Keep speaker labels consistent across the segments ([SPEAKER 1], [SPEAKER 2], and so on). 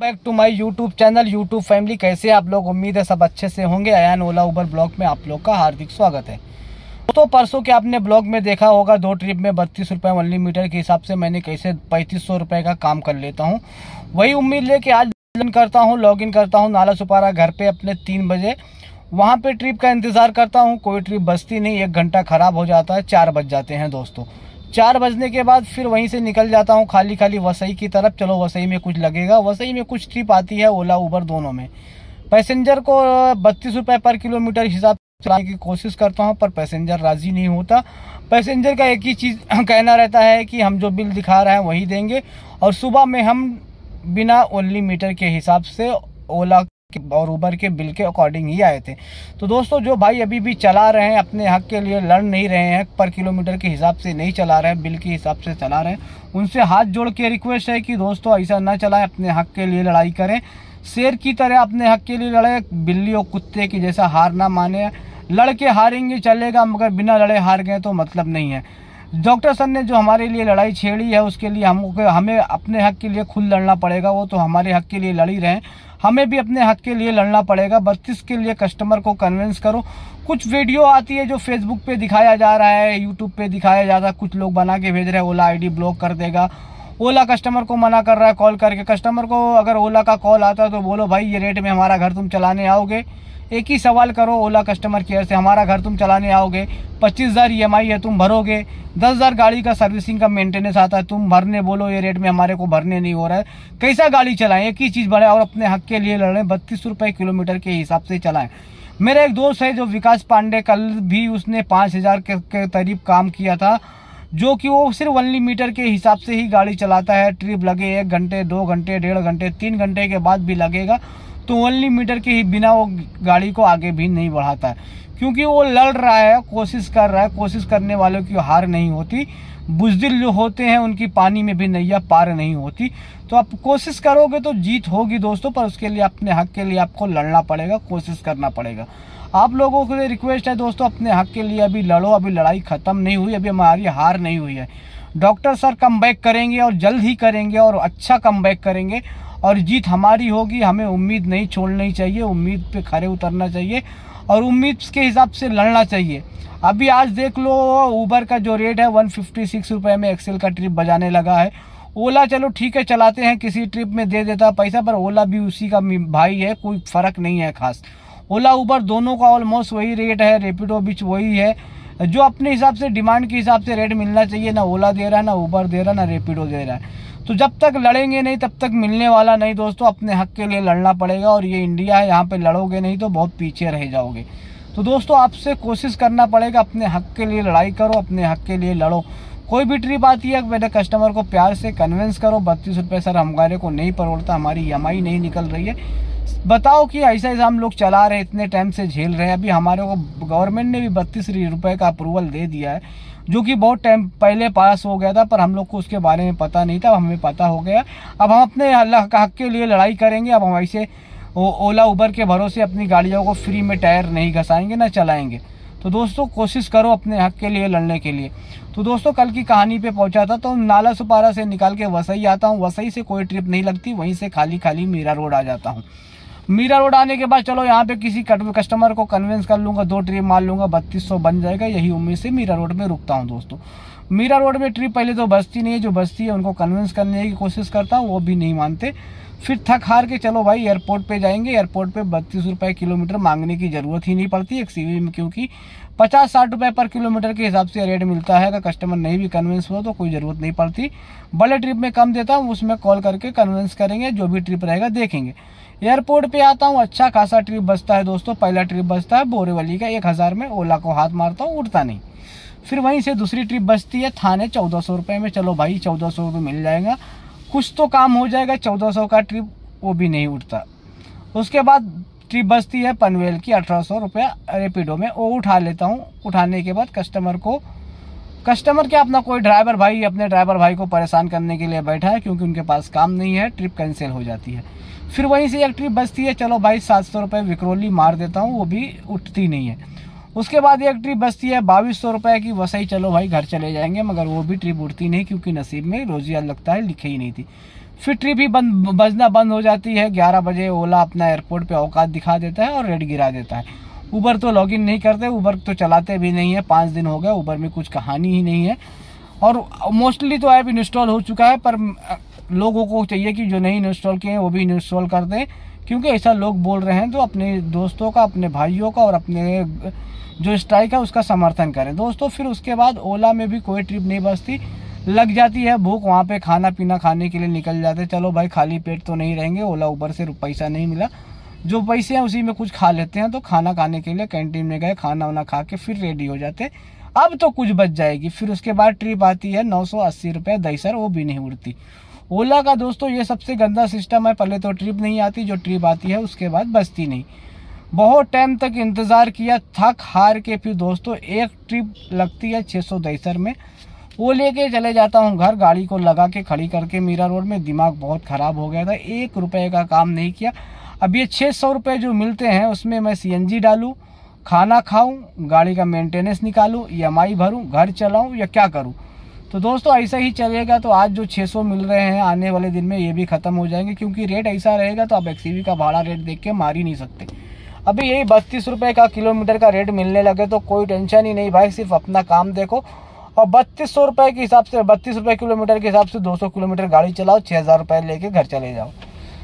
[SPEAKER 1] Back to my YouTube channel YouTube family. कैसे आप लोग? उम्मीद है सब अच्छे से होंगे। अयान ओला उबर ब्लॉग में आप लोग का हार्दिक स्वागत है। तो परसों के आपने ब्लॉग में देखा होगा 2 ट्रिप में 32 रुपये अनलिमिटेड के हिसाब से मैंने कैसे 3500 रुपये का काम कर लेता हूँ। वही उम्मीद लेके आज लॉग इन करता हूँ नाला सुपारा घर पे अपने 3 बजे। वहाँ पे ट्रिप का इंतज़ार करता हूँ, कोई ट्रिप बचती नहीं, 1 घंटा ख़राब हो जाता है, 4 बज जाते हैं दोस्तों। 4 बजने के बाद फिर वहीं से निकल जाता हूँ खाली वसई की तरफ। चलो वसई में कुछ लगेगा, वसई में कुछ ट्रिप आती है ओला उबर दोनों में। पैसेंजर को 32 रुपये पर किलोमीटर हिसाब से चलाने की कोशिश करता हूँ, पर पैसेंजर राज़ी नहीं होता। पैसेंजर का एक ही चीज़ कहना रहता है कि हम जो बिल दिखा रहे हैं वही देंगे। और सुबह में हम बिना ओनली मीटर के हिसाब से ओला और उबर के बिल के अकॉर्डिंग ही आए थे। तो दोस्तों जो भाई अभी भी चला रहे हैं, अपने हक के लिए लड़ नहीं रहे हैं, पर किलोमीटर के हिसाब से नहीं चला रहे हैं, बिल के हिसाब से चला रहे हैं, उनसे हाथ जोड़ के रिक्वेस्ट है कि दोस्तों ऐसा ना चलाएं, अपने हक के लिए लड़ाई करें, शेर की तरह अपने हक के लिए लड़े, बिल्ली और कुत्ते की जैसा हार ना माने। लड़के हारेंगे चलेगा, मगर बिना लड़े हार गए तो मतलब नहीं है। डॉक्टर सर ने जो हमारे लिए लड़ाई छेड़ी है उसके लिए हमें अपने हक के लिए खुद लड़ना पड़ेगा। वो तो हमारे हक के लिए लड़ ही रहे हैं, हमें भी अपने हक के लिए लड़ना पड़ेगा। 32 के लिए कस्टमर को कन्विंस करो। कुछ वीडियो आती है जो फेसबुक पे दिखाया जा रहा है, यूट्यूब पे दिखाया जाता है, कुछ लोग बना के भेज रहे हैं ओला आईडी ब्लॉक कर देगा। ओला कस्टमर को मना कर रहा है कॉल करके। कस्टमर को अगर ओला का कॉल आता है तो बोलो भाई ये रेट में हमारा घर तुम चलाने आओगे? एक ही सवाल करो ओला कस्टमर केयर से, हमारा घर तुम चलाने आओगे? 25,000 EMI है, तुम भरोगे? 10,000 गाड़ी का सर्विसिंग का मेंटेनेंस आता है, तुम भरने बोलो ये रेट में हमारे को भरने नहीं हो रहा है। कैसा गाड़ी चलाएं? एक ही चीज़ बढ़े और अपने हक के लिए लड़ें, 32 रुपये किलोमीटर के हिसाब से चलाएं। मेरा एक दोस्त है जो विकास पांडे, कल भी उसने 5,000 के करीब काम किया था, जो कि वो सिर्फ ओनली मीटर के हिसाब से ही गाड़ी चलाता है। ट्रिप लगे 1 घंटे 2 घंटे 1.5 घंटे 3 घंटे के बाद भी लगेगा तो ओनली मीटर के ही बिना वो गाड़ी को आगे भी नहीं बढ़ाता है, क्योंकि वो लड़ रहा है, कोशिश कर रहा है। कोशिश करने वालों की हार नहीं होती, बुज़दिल जो होते हैं उनकी पानी में भी नैया पार नहीं होती। तो आप कोशिश करोगे तो जीत होगी दोस्तों, पर उसके लिए अपने हक के लिए आपको लड़ना पड़ेगा, कोशिश करना पड़ेगा। आप लोगों को रिक्वेस्ट है दोस्तों, अपने हक के लिए अभी लड़ो, अभी लड़ाई ख़त्म नहीं हुई, अभी हमारी हार नहीं हुई है। डॉक्टर सर कमबैक करेंगे और जल्द ही करेंगे और अच्छा कमबैक करेंगे और जीत हमारी होगी। हमें उम्मीद नहीं छोड़नी चाहिए, उम्मीद पे खरे उतरना चाहिए और उम्मीद के हिसाब से लड़ना चाहिए। अभी आज देख लो उबर का जो रेट है 156 रुपये में एक्सेल का ट्रिप बजाने लगा है। ओला चलो ठीक है चलाते हैं, किसी ट्रिप में दे देता पैसा, पर ओला भी उसी का भाई है, कोई फ़र्क नहीं है खास। ओला उबर दोनों का ऑलमोस्ट वही रेट है, रेपिडो बीच वही है। जो अपने हिसाब से डिमांड के हिसाब से रेट मिलना चाहिए, ना ओला दे रहा है, ना उबर दे रहा है, ना रेपिडो दे रहा है। तो जब तक लड़ेंगे नहीं तब तक मिलने वाला नहीं दोस्तों। अपने हक के लिए लड़ना पड़ेगा और ये इंडिया है, यहाँ पे लड़ोगे नहीं तो बहुत पीछे रह जाओगे। तो दोस्तों आपसे कोशिश करना पड़ेगा, अपने हक के लिए लड़ाई करो, अपने हक के लिए लड़ो। कोई भी ट्रिप आती है मेरे कस्टमर को प्यार से कन्विंस करो, 32 रुपये सर हमारे को नहीं पड़ता, हमारी EMI नहीं निकल रही है, बताओ कि ऐसा हम लोग चला रहे हैं, इतने टाइम से झेल रहे हैं। अभी हमारे को गवर्नमेंट ने भी 32 रुपये का अप्रूवल दे दिया है, जो कि बहुत टाइम पहले पास हो गया था, पर हम लोग को उसके बारे में पता नहीं था, हमें पता हो गया। अब हम अपने हक के लिए लड़ाई करेंगे। अब हम ऐसे ओला उबर के भरोसे अपनी गाड़ियों को फ्री में टायर नहीं घसाएंगे, ना चलाएंगे। तो दोस्तों कोशिश करो अपने हक के लिए लड़ने के लिए। तो दोस्तों कल की कहानी पे पहुंचा था, तो नाला सुपारा से निकाल के वसई आता हूँ। वसई से कोई ट्रिप नहीं लगती, वहीं से खाली मीरा रोड आ जाता हूँ। मीरा रोड आने के बाद चलो यहाँ पे किसी कस्टमर को कन्विंस कर लूँगा, 2 ट्रिप मार लूँगा, 3200 बन जाएगा, यही उम्मीद से मीरा रोड में रुकता हूँ दोस्तों। मीरा रोड में ट्रिप पहले तो बचती नहीं है, जो बचती है उनको कन्विंस करने की कोशिश करता हूँ, वो भी नहीं मानते। फिर थक हार के चलो भाई एयरपोर्ट पे जाएंगे। एयरपोर्ट पे 32 रुपये किलोमीटर मांगने की ज़रूरत ही नहीं पड़ती एक CV में, क्योंकि 50-60 रुपये पर किलोमीटर के हिसाब से रेट मिलता है। अगर कस्टमर नहीं भी कन्विंस हुआ तो कोई ज़रूरत नहीं पड़ती। बड़े ट्रिप में कम देता हूँ, उसमें कॉल करके कन्विंस करेंगे, जो भी ट्रिप रहेगा देखेंगे। एयरपोर्ट पे आता हूँ, अच्छा खासा ट्रिप बचता है दोस्तों। पहला ट्रिप बचता है बोरीवली का 1000 में, ओला को हाथ मारता हूँ, उड़ता नहीं। फिर वहीं से दूसरी ट्रिप बचती है थाने 1400 रुपये में। चलो भाई 1400 रुपये मिल जाएगा, कुछ तो काम हो जाएगा। 1400 का ट्रिप वो भी नहीं उठता। उसके बाद ट्रिप बचती है पनवेल की 1800 रुपये रेपिडो में, वो उठा लेता हूँ। उठाने के बाद कस्टमर क्या अपना कोई ड्राइवर भाई अपने ड्राइवर भाई को परेशान करने के लिए बैठा है, क्योंकि उनके पास काम नहीं है, ट्रिप कैंसिल हो जाती है। फिर वहीं से एक ट्रिप बचती है, चलो भाई 700 रुपये विक्रोली मार देता हूँ, वो भी उठती नहीं है। उसके बाद एक ट्रिप बचती है 2200 रुपये की वसई, चलो भाई घर चले जाएंगे, मगर वो भी ट्रिप उठती नहीं, क्योंकि नसीब में रोजिया लगता है लिखे ही नहीं थी। फिर ट्रिप ही बजना बंद हो जाती है। 11 बजे ओला अपना एयरपोर्ट पे औकात दिखा देता है और रेट गिरा देता है। उबर तो लॉगिन नहीं करते, उबर तो चलाते भी नहीं है। 5 दिन हो गए, उबर में कुछ कहानी ही नहीं है। और मोस्टली तो ऐप इंस्टॉल हो चुका है, पर लोगों को चाहिए कि जो नहीं इंस्टॉल किए हैं वो भी इंस्टॉल कर दें, क्योंकि ऐसा लोग बोल रहे हैं। तो अपने दोस्तों का, अपने भाइयों का और अपने जो स्ट्राइक है उसका समर्थन करें दोस्तों। फिर उसके बाद ओला में भी कोई ट्रिप नहीं बचती, लग जाती है भूख, वहाँ पे खाना पीना खाने के लिए निकल जाते। चलो भाई खाली पेट तो नहीं रहेंगे, ओला उबर से पैसा नहीं मिला, जो पैसे हैं उसी में कुछ खा लेते हैं। तो खाना खाने के लिए कैंटीन में गए, खाना वाना खा के फिर रेडी हो जाते। अब तो कुछ बच जाएगी। फिर उसके बाद ट्रिप आती है 980 रुपये दहीसर, वो भी नहीं उड़ती। ओला का दोस्तों ये सबसे गंदा सिस्टम है। पहले तो ट्रिप नहीं आती, जो ट्रिप आती है उसके बाद बचती नहीं। बहुत टाइम तक इंतज़ार किया, थक हार के फिर दोस्तों एक ट्रिप लगती है 600 दहीसर में। वो लेके चले जाता हूँ घर, गाड़ी को लगा के खड़ी करके मीरा रोड में। दिमाग बहुत ख़राब हो गया था, 1 रुपये का काम नहीं किया। अब ये 600 रुपये जो मिलते हैं उसमें मैं CNG डालूँ, खाना खाऊं, गाड़ी का मेंटेनेंस निकालूं, EMI भरूं, घर चलाऊं या क्या करूं। तो दोस्तों ऐसा ही चलेगा तो आज जो 600 मिल रहे हैं आने वाले दिन में ये भी ख़त्म हो जाएंगे, क्योंकि रेट ऐसा रहेगा तो आप XCV का भाड़ा रेट देख के मार ही नहीं सकते। अभी यही 32 रुपये का किलोमीटर का रेट मिलने लगे तो कोई टेंशन ही नहीं भाई, सिर्फ अपना काम देखो। और 3200 रुपये के हिसाब से, 32 रुपये किलोमीटर के हिसाब से 200 किलोमीटर गाड़ी चलाओ, 6000 रुपये लेके घर चले जाओ।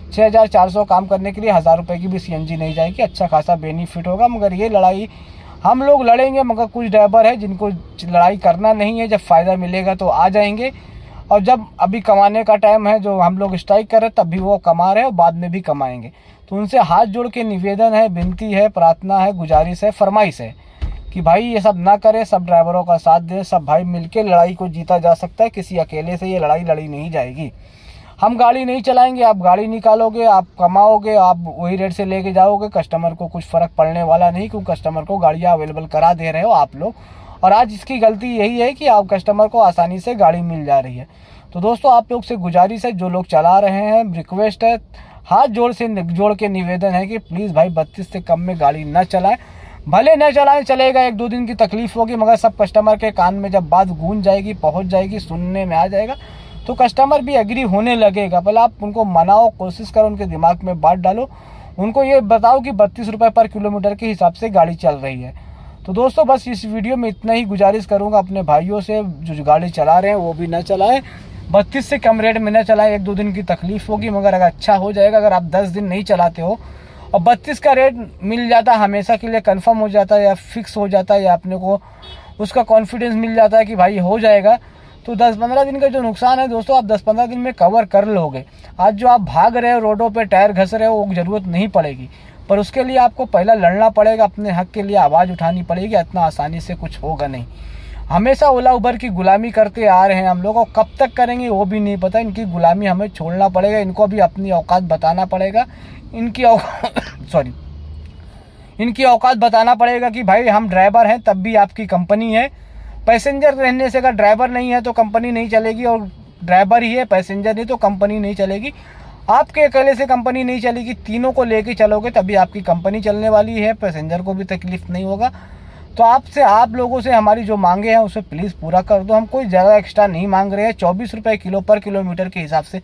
[SPEAKER 1] 6400 काम करने के लिए 1000 रुपये की भी CNG नहीं जाएगी, अच्छा खासा बेनिफिट होगा। मगर ये लड़ाई हम लोग लड़ेंगे, मगर कुछ ड्राइवर है जिनको लड़ाई करना नहीं है। जब फ़ायदा मिलेगा तो आ जाएंगे, और जब अभी कमाने का टाइम है, जो हम लोग स्ट्राइक कर रहे तब भी वो कमा रहे हैं और बाद में भी कमाएंगे। तो उनसे हाथ जोड़ के निवेदन है, विनती है, प्रार्थना है, गुजारिश है, फरमाइश है कि भाई ये सब ना करें, सब ड्राइवरों का साथ दें। सब भाई मिलके लड़ाई को जीता जा सकता है, किसी अकेले से ये लड़ाई लड़ी नहीं जाएगी। हम गाड़ी नहीं चलाएंगे, आप गाड़ी निकालोगे, आप कमाओगे, आप वही रेट से लेके जाओगे, कस्टमर को कुछ फ़र्क पड़ने वाला नहीं, क्योंकि कस्टमर को गाड़ियाँ अवेलेबल करा दे रहे हो आप लोग। और आज इसकी गलती यही है कि आप कस्टमर को आसानी से गाड़ी मिल जा रही है। तो दोस्तों आप लोग से गुजारिश है, जो लोग चला रहे हैं, रिक्वेस्ट है, हाथ जोड़ के निवेदन है कि प्लीज़ भाई 32 से कम में गाड़ी न चलाएं। भले न चलाएं, चलेगा, 1-2 दिन की तकलीफ होगी, मगर सब कस्टमर के कान में जब बात गूंज जाएगी, पहुँच जाएगी, सुनने में आ जाएगा, तो कस्टमर भी एग्री होने लगेगा। पहले आप उनको मनाओ, कोशिश करो, उनके दिमाग में बात डालो, उनको ये बताओ कि 32 रुपये पर किलोमीटर के हिसाब से गाड़ी चल रही है। तो दोस्तों बस इस वीडियो में इतना ही गुजारिश करूंगा अपने भाइयों से, जो गाड़ी चला रहे हैं वो भी ना चलाएं, 32 से कम रेट में न चलाएं। 1-2 दिन की तकलीफ होगी, मगर अगर अच्छा हो जाएगा। अगर आप 10 दिन नहीं चलाते हो और 32 का रेट मिल जाता है, हमेशा के लिए कन्फर्म हो जाता है या फिक्स हो जाता है, या अपने को उसका कॉन्फिडेंस मिल जाता है कि भाई हो जाएगा, तो 10-15 दिन का जो नुकसान है दोस्तों आप 10-15 दिन में कवर कर लोगे। आज जो आप भाग रहे हो, रोडों पे टायर घस रहे हो, वो ज़रूरत नहीं पड़ेगी, पर उसके लिए आपको पहला लड़ना पड़ेगा, अपने हक के लिए आवाज़ उठानी पड़ेगी। इतना आसानी से कुछ होगा नहीं। हमेशा ओला उबर की गुलामी करते आ रहे हैं हम लोग, और कब तक करेंगे वो भी नहीं पता। इनकी गुलामी हमें छोड़ना पड़ेगा, इनको भी अपनी औकात बताना पड़ेगा। इनकी औकात बताना पड़ेगा कि भाई हम ड्राइवर हैं तब भी आपकी कंपनी है। पैसेंजर रहने से, अगर ड्राइवर नहीं है तो कंपनी नहीं चलेगी, और ड्राइवर ही है, पैसेंजर नहीं, तो कंपनी नहीं चलेगी। आपके अकेले से कंपनी नहीं चलेगी, तीनों को लेके चलोगे तभी आपकी कंपनी चलने वाली है, पैसेंजर को भी तकलीफ नहीं होगा। तो आपसे, आप लोगों से हमारी जो मांगे हैं उसे प्लीज़ पूरा कर दो। हम कोई ज़्यादा एक्स्ट्रा नहीं मांग रहे हैं। 24 रुपये किलो पर किलोमीटर के हिसाब से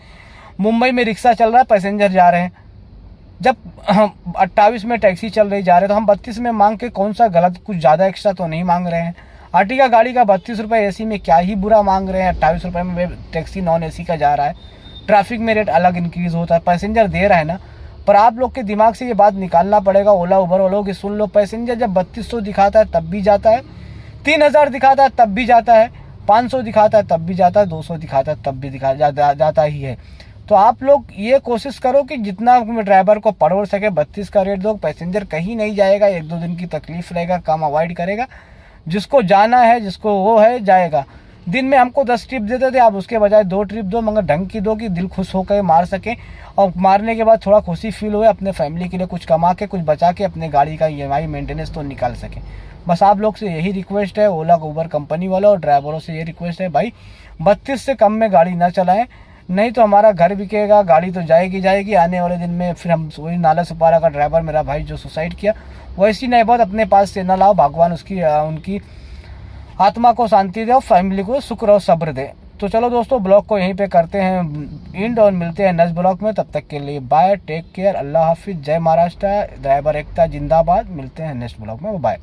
[SPEAKER 1] मुंबई में रिक्शा चल रहा है, पैसेंजर जा रहे हैं, जब 28 में टैक्सी चल रही जा रहे हैं, तो हम 32 में मांग के कौन सा गलत, कुछ ज़्यादा एक्स्ट्रा तो नहीं मांग रहे हैं। आर्टिगा गाड़ी का 32 रुपये AC में क्या ही बुरा मांग रहे हैं। 28 रुपये में टैक्सी नॉन AC का जा रहा है, ट्रैफिक में रेट अलग इंक्रीज़ होता है, पैसेंजर दे रहा है ना। पर आप लोग के दिमाग से ये बात निकालना पड़ेगा, ओला उबर वालों की सुन लो। पैसेंजर जब 3200 दिखाता है तब भी जाता है, 3000 दिखाता है तब भी जाता है, 500 दिखाता है तब भी जाता है, 200 दिखाता है तब भी जाता ही है। तो आप लोग ये कोशिश करो कि जितना ड्राइवर को पड़ोड़ सके 32 का रेट दो। पैसेंजर कहीं नहीं जाएगा, 1-2 दिन की तकलीफ रहेगा, काम अवॉइड करेगा। जिसको जाना है, जिसको वो है, जाएगा। दिन में हमको 10 ट्रिप देते थे, आप उसके बजाय 2 ट्रिप दो, मगर ढंग की दो कि दिल खुश होकर मार सके, और मारने के बाद थोड़ा खुशी फील हुए, अपने फैमिली के लिए कुछ कमा के, कुछ बचा के अपने गाड़ी का EMI मेंटेनेंस तो निकाल सके। बस आप लोग से यही रिक्वेस्ट है, ओला उबर कंपनी वालों और ड्राइवरों से ये रिक्वेस्ट है, भाई 32 से कम में गाड़ी ना चलाएं, नहीं तो हमारा घर बिकेगा, गाड़ी तो जाएगी। आने वाले दिन में फिर हम वही नाला सुपारा का ड्राइवर, मेरा भाई जो सुसाइड किया, वैसी नहीं बहुत अपने पास से न लाओ। भगवान उनकी आत्मा को शांति दे और फैमिली को शुक्र और सब्र दे। तो चलो दोस्तों, ब्लॉग को यहीं पे करते हैं एंड और मिलते हैं नेक्स्ट ब्लॉग में। तब तक के लिए बाय, टेक केयर, अल्लाह हाफिज, जय महाराष्ट्र, ड्राइवर एकता जिंदाबाद। मिलते हैं नेक्स्ट ब्लॉग में, बाय।